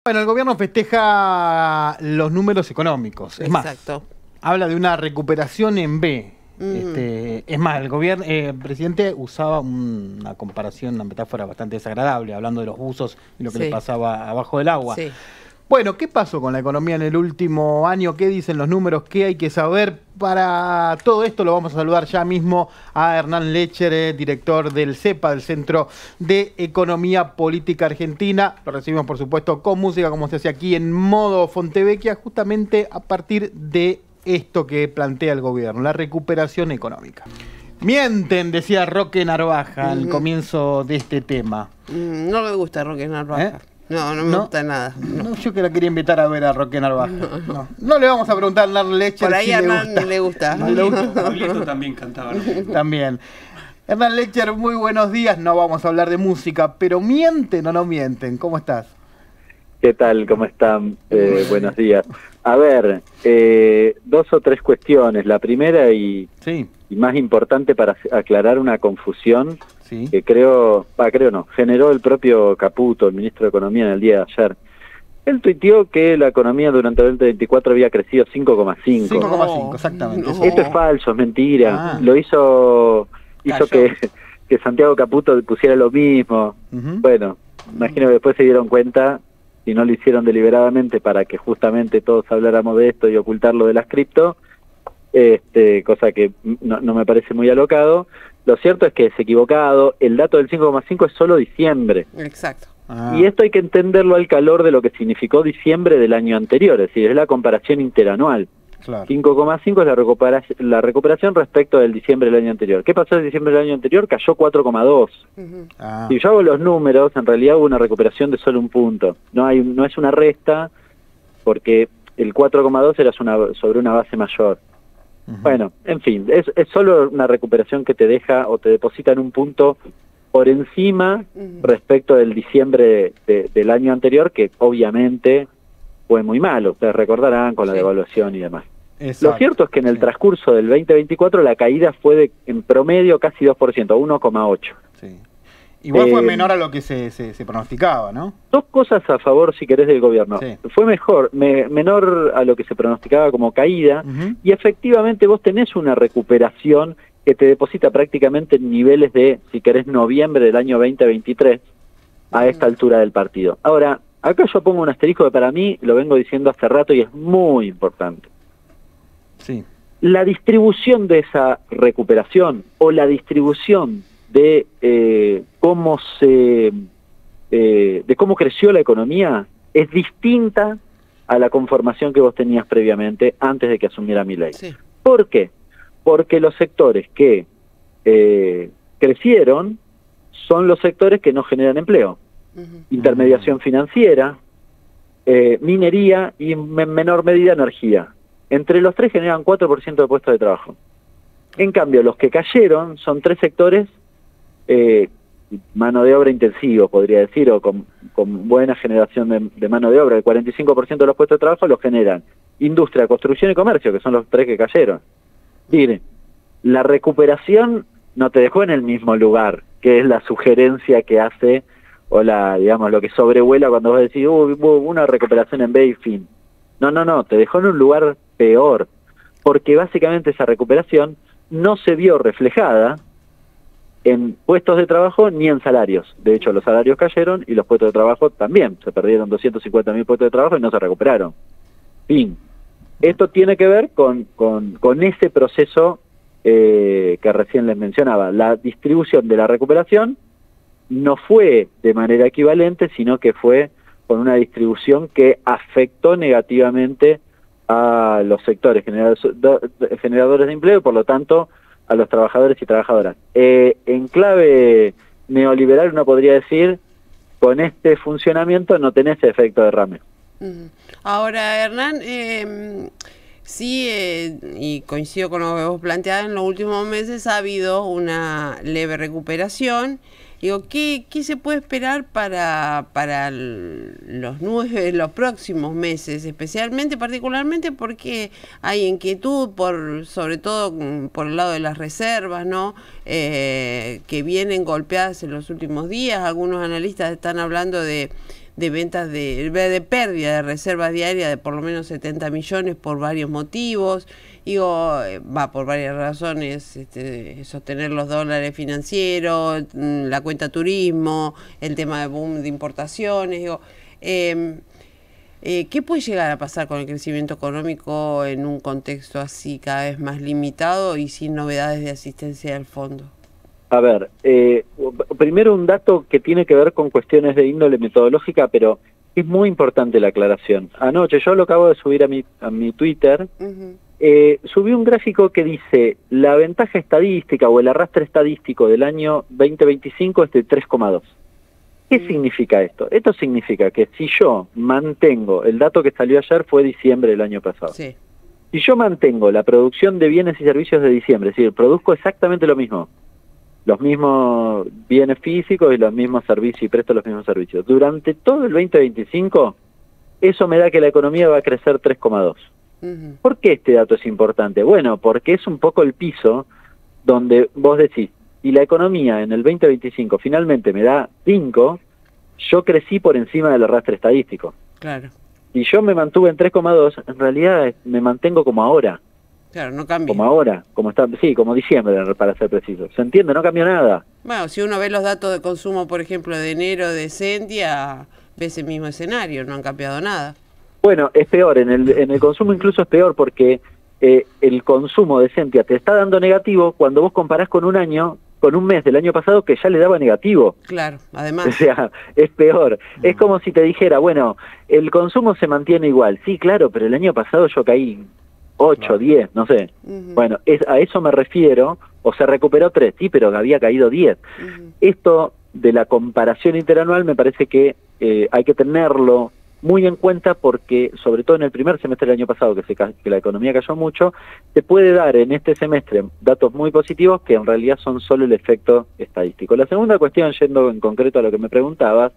Bueno, el gobierno festeja los números económicos. Es más, Exacto. habla de una recuperación en B. Es más, el presidente usaba una comparación, una metáfora bastante desagradable, hablando de los buzos y lo que Sí. le pasaba abajo del agua. Sí. Bueno, ¿qué pasó con la economía en el último año? ¿Qué dicen los números? ¿Qué hay que saber? Para todo esto lo vamos a saludar ya mismo a Hernán Lecher, director del CEPA, del Centro de Economía Política Argentina. Lo recibimos, por supuesto, con música, como se hace aquí en modo Fontevecchia, justamente a partir de esto que plantea el gobierno, la recuperación económica. Mienten, decía Roque Narvaja al comienzo de este tema. No me gusta Roque Narvaja. No me gusta nada. No, yo que la quería invitar a ver a Roque Narvaja. No le vamos a preguntar a Hernán Lecher Por ahí si a Hernán le gusta. No le gusta. Pablito también cantaba. También. Hernán Lecher, muy buenos días. No vamos a hablar de música, pero ¿mienten o no mienten? ¿Cómo estás? ¿Qué tal? ¿Cómo están? Buenos días. A ver, dos o tres cuestiones. La primera y más importante para aclarar una confusión que creo no, generó el propio Caputo, el ministro de Economía, en el día de ayer. Él tuiteó que la economía durante el 2024 había crecido 5,5. 5,5, exactamente. No. Esto es falso, es mentira. Lo hizo que Santiago Caputo pusiera lo mismo. Bueno, imagino que después se dieron cuenta, si no lo hicieron deliberadamente para que justamente todos habláramos de esto y ocultarlo de las cripto, cosa que no me parece muy alocado. Lo cierto es que es equivocado. El dato del 5,5 es solo diciembre. Exacto. Y esto hay que entenderlo al calor de lo que significó diciembre del año anterior, es decir, es la comparación interanual. Claro. 5,5 es la recuperación respecto del diciembre del año anterior. ¿Qué pasó el diciembre del año anterior? Cayó 4,2. Si yo hago los números, en realidad hubo una recuperación de solo un punto. No es una resta, porque el 4,2 era sobre una base mayor. Bueno, en fin, es solo una recuperación que te deja o te deposita en un punto por encima respecto del diciembre del año anterior, que obviamente fue muy malo. Ustedes recordarán con la devaluación y demás. Exacto. Lo cierto es que en el transcurso del 2024 la caída fue en promedio casi 2%, 1,8%. Sí. Igual fue menor a lo que se pronosticaba, ¿no? Dos cosas a favor, si querés, del gobierno. Fue menor a lo que se pronosticaba como caída, y efectivamente vos tenés una recuperación que te deposita prácticamente en niveles de, si querés, noviembre del año 2023 a esta altura del partido. Ahora, acá yo pongo un asterisco que para mí, lo vengo diciendo hace rato y es muy importante. Sí. La La distribución de esa recuperación o la distribución de cómo creció la economía es distinta a la conformación que vos tenías previamente antes de que asumiera Milei. Sí. ¿Por qué? Porque los sectores que crecieron son los sectores que no generan empleo. Intermediación financiera, minería y en menor medida energía. Entre los tres generan 4% de puestos de trabajo. En cambio, los que cayeron son tres sectores, mano de obra intensivo, podría decir, o con buena generación de mano de obra. El 45% de los puestos de trabajo los generan industria, construcción y comercio, que son los tres que cayeron. Miren, la recuperación no te dejó en el mismo lugar, que es la sugerencia que hace, o lo que sobrevuela cuando vos decís, hubo una recuperación en B y fin. No, te dejó en un lugar peor, porque básicamente esa recuperación no se vio reflejada en puestos de trabajo ni en salarios. De hecho, los salarios cayeron y los puestos de trabajo también. Se perdieron 250.000 puestos de trabajo y no se recuperaron. Fin. Esto tiene que ver con ese proceso que recién les mencionaba. La distribución de la recuperación no fue de manera equivalente, sino que fue con una distribución que afectó negativamente a los sectores generadores de empleo y, por lo tanto, a los trabajadores y trabajadoras. En clave neoliberal uno podría decir, con este funcionamiento no tenés efecto derrame. Ahora, Hernán, y coincido con lo que vos planteás, en los últimos meses ha habido una leve recuperación. Digo, ¿qué se puede esperar para los próximos meses, particularmente porque hay inquietud sobre todo por el lado de las reservas, ¿no? Que vienen golpeadas en los últimos días? Algunos analistas están hablando de ventas de pérdida de reservas diarias de por lo menos 70 millones por varios motivos. Digo, por varias razones, sostener los dólares financieros, la cuenta turismo, el tema de boom de importaciones. Digo, ¿qué puede llegar a pasar con el crecimiento económico en un contexto así cada vez más limitado y sin novedades de asistencia del fondo? A ver, primero un dato que tiene que ver con cuestiones de índole metodológica, pero es muy importante la aclaración. Anoche, yo lo acabo de subir a mi Twitter, subí un gráfico que dice la ventaja estadística o el arrastre estadístico del año 2025 es de 3,2. ¿Qué significa esto? Esto significa que si yo mantengo, el dato que salió ayer fue diciembre del año pasado, sí. Si yo mantengo la producción de bienes y servicios de diciembre, es decir, produzco exactamente lo mismo, los mismos bienes físicos y los mismos servicios y presto los mismos servicios, durante todo el 2025, eso me da que la economía va a crecer 3,2. ¿Por qué este dato es importante? Bueno, porque es un poco el piso donde vos decís, y la economía en el 2025 finalmente me da 5, yo crecí por encima del arrastre estadístico. Claro. Y yo me mantuve en 3,2, en realidad me mantengo como ahora. Claro, no cambia. Como ahora, como diciembre, para ser preciso. ¿Se entiende? No cambió nada. Bueno, si uno ve los datos de consumo, por ejemplo, de enero de Sentia, ve ese mismo escenario, no han cambiado nada. Bueno, es peor, en el consumo incluso es peor porque el consumo de Sentia te está dando negativo cuando vos comparás con un mes del año pasado que ya le daba negativo. Claro, además. O sea, es peor. Es como si te dijera, bueno, el consumo se mantiene igual. Sí, claro, pero el año pasado yo caí 8, 10, no sé. Bueno, a eso me refiero, o se recuperó 3, sí, pero había caído 10. Esto de la comparación interanual me parece que hay que tenerlo muy en cuenta porque, sobre todo en el primer semestre del año pasado, que la economía cayó mucho, te puede dar en este semestre datos muy positivos que en realidad son solo el efecto estadístico. La segunda cuestión, yendo en concreto a lo que me preguntabas,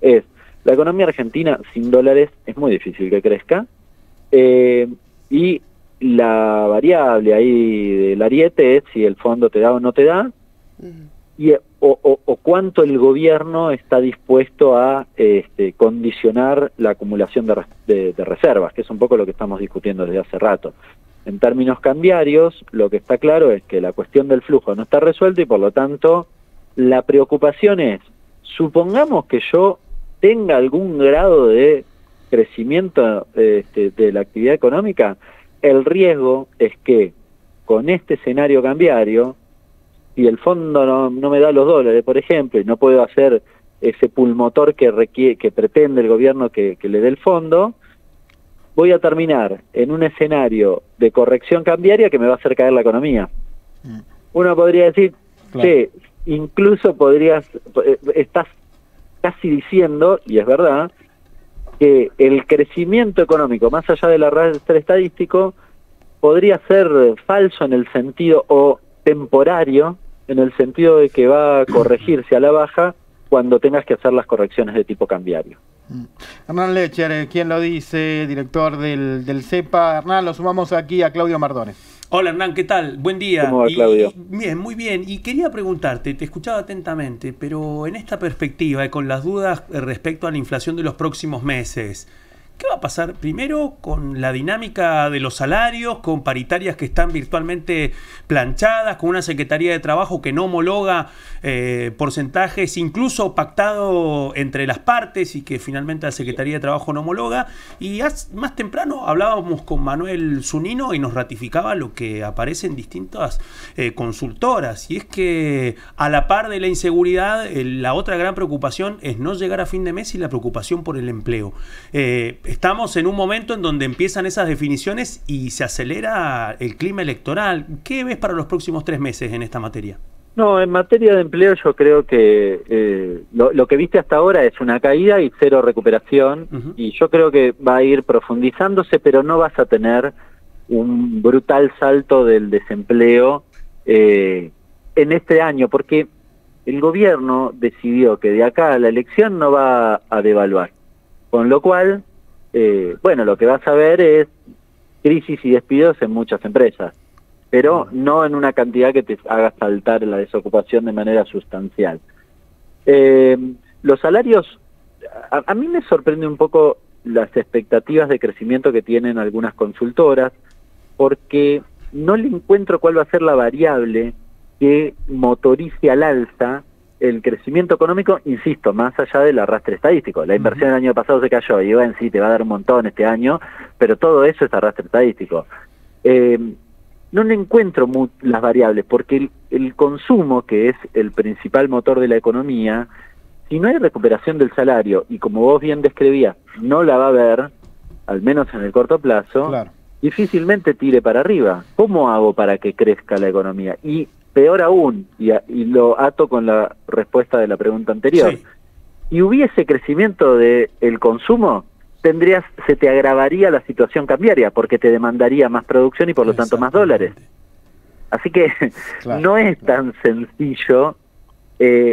es, la economía argentina sin dólares es muy difícil que crezca, y la variable ahí del ariete es si el fondo te da o no te da, o cuánto el gobierno está dispuesto a condicionar la acumulación de reservas, que es un poco lo que estamos discutiendo desde hace rato. En términos cambiarios, lo que está claro es que la cuestión del flujo no está resuelta y por lo tanto la preocupación es, supongamos que yo tenga algún grado de crecimiento de la actividad económica, el riesgo es que con este escenario cambiario, si el fondo no me da los dólares, por ejemplo, y no puedo hacer ese pulmotor que pretende el gobierno que le dé el fondo, voy a terminar en un escenario de corrección cambiaria que me va a hacer caer la economía. Uno podría decir, claro, que incluso estás casi diciendo, y es verdad, que el crecimiento económico, más allá del arrastre estadístico, podría ser falso en el sentido, o temporario, en el sentido de que va a corregirse a la baja cuando tengas que hacer las correcciones de tipo cambiario. Hernán Lecher, ¿quién lo dice? Director del CEPA. Hernán, lo sumamos aquí a Claudio Mardones. Hola Hernán, ¿qué tal? Buen día. ¿Cómo va, Claudio? Bien, muy bien. Y quería preguntarte, te escuchaba atentamente, pero en esta perspectiva y con las dudas respecto a la inflación de los próximos meses, ¿qué va a pasar primero con la dinámica de los salarios, con paritarias que están virtualmente planchadas, con una Secretaría de Trabajo que no homologa porcentajes, incluso pactado entre las partes y que finalmente la Secretaría de Trabajo no homologa? Y más temprano hablábamos con Manuel Zunino y nos ratificaba lo que aparece en distintas consultoras, y es que a la par de la inseguridad, la otra gran preocupación es no llegar a fin de mes y la preocupación por el empleo. Estamos en un momento en donde empiezan esas definiciones y se acelera el clima electoral. ¿Qué ves para los próximos 3 meses en esta materia? No, en materia de empleo yo creo que lo que viste hasta ahora es una caída y cero recuperación, y yo creo que va a ir profundizándose, pero no vas a tener un brutal salto del desempleo en este año, porque el gobierno decidió que de acá a la elección no va a devaluar, con lo cual bueno, lo que vas a ver es crisis y despidos en muchas empresas, pero no en una cantidad que te haga saltar la desocupación de manera sustancial. Los salarios, a mí me sorprende un poco las expectativas de crecimiento que tienen algunas consultoras, porque no le encuentro cuál va a ser la variable que motorice al alza el crecimiento económico, insisto, más allá del arrastre estadístico. La inversión el año pasado se cayó, y bueno, sí, te va a dar un montón este año, pero todo eso es arrastre estadístico. No le encuentro las variables, porque el consumo, que es el principal motor de la economía, si no hay recuperación del salario, y como vos bien describías, no la va a haber, al menos en el corto plazo, Claro. difícilmente tire para arriba. ¿Cómo hago para que crezca la economía? Y peor aún, y lo ato con la respuesta de la pregunta anterior, Sí. si hubiese crecimiento del consumo, se te agravaría la situación cambiaria, porque te demandaría más producción y por lo tanto más dólares. Así que Claro, no es tan sencillo.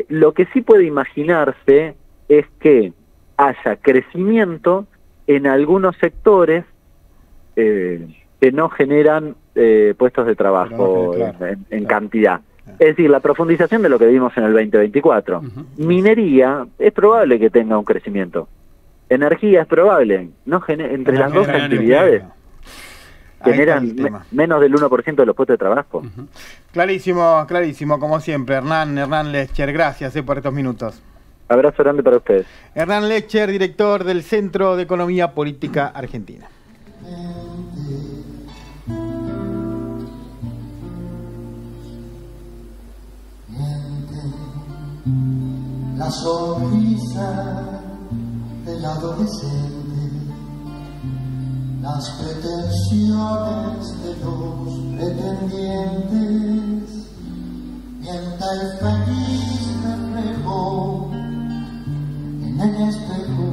Lo que sí puede imaginarse es que haya crecimiento en algunos sectores que no generan puestos de trabajo Pero no genera, en claro. cantidad. Es decir, la profundización de lo que vimos en el 2024. Minería es probable que tenga un crecimiento. Energía es probable. Entre las dos generan actividades Ahí está generan el tema. menos del 1% de los puestos de trabajo. Clarísimo, clarísimo, como siempre. Hernán Lecher, gracias por estos minutos. Abrazo grande para ustedes. Hernán Lecher, director del Centro de Economía Política Argentina. La sonrisa del adolescente, las pretensiones de los pretendientes, mienta el feliz reflejo en el espejo